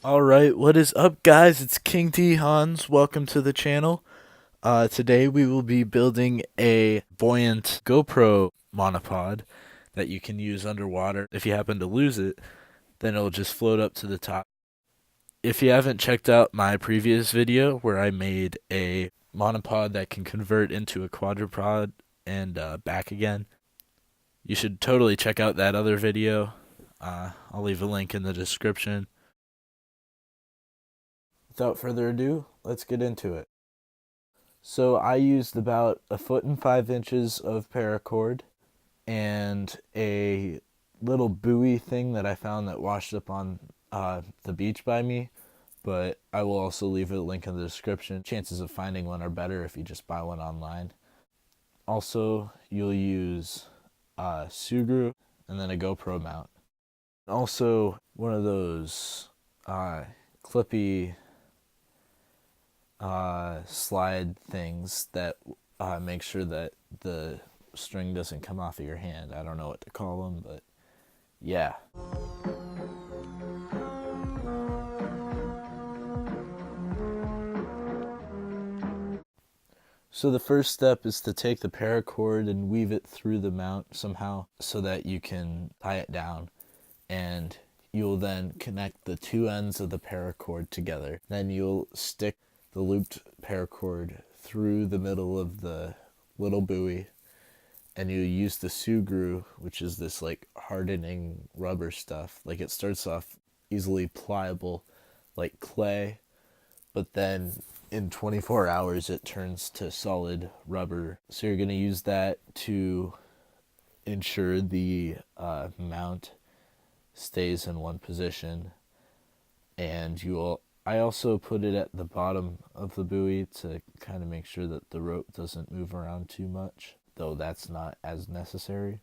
Alright, what is up guys? It's King T Hans. Welcome to the channel. Today we will be building a Buoyant GoPro Monopod that you can use underwater. If you happen to lose it, then it'll just float up to the top. If you haven't checked out my previous video where I made a monopod that can convert into a quadrupod and back again, you should totally check out that other video. I'll leave a link in the description. Without further ado, let's get into it. So I used about 1.5 feet of paracord and a little buoy thing that I found that washed up on the beach by me, but I will also leave a link in the description. Chances of finding one are better if you just buy one online. Also, you'll use Sugru and then a GoPro mount. Also, one of those clippy slide things that make sure that the string doesn't come off of your hand. I don't know what to call them, but yeah. So the first step is to take the paracord and weave it through the mount somehow so that you can tie it down, and you'll then connect the two ends of the paracord together. Then you'll stick the looped paracord through the middle of the little buoy, and you use the Sugru, which is this like hardening rubber stuff. Like, it starts off easily pliable like clay, but then in 24 hours it turns to solid rubber. So you're going to use that to ensure the mount stays in one position, and I also put it at the bottom of the buoy to kind of make sure that the rope doesn't move around too much, though that's not as necessary.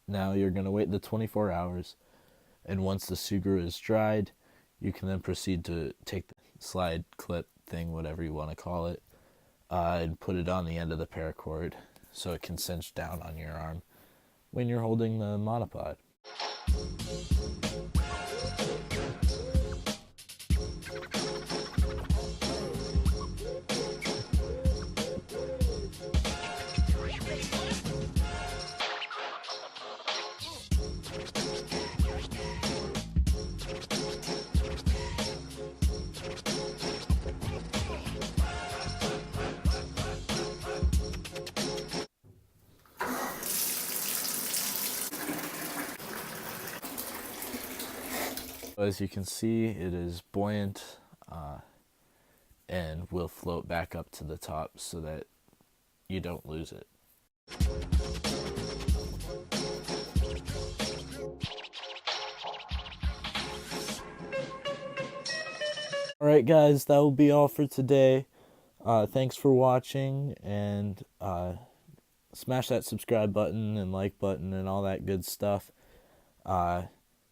Now you're going to wait the 24 hours, and once the Sugru is dried, you can then proceed to take the slide clip thing, whatever you want to call it, and put it on the end of the paracord so it can cinch down on your arm when you're holding the monopod. As you can see, it is buoyant and will float back up to the top so that you don't lose it. Alright guys, that will be all for today. Thanks for watching, and smash that subscribe button and like button and all that good stuff.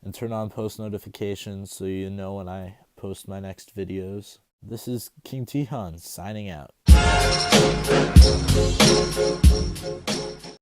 And turn on post notifications so you know when I post my next videos. This is King T Hans signing out.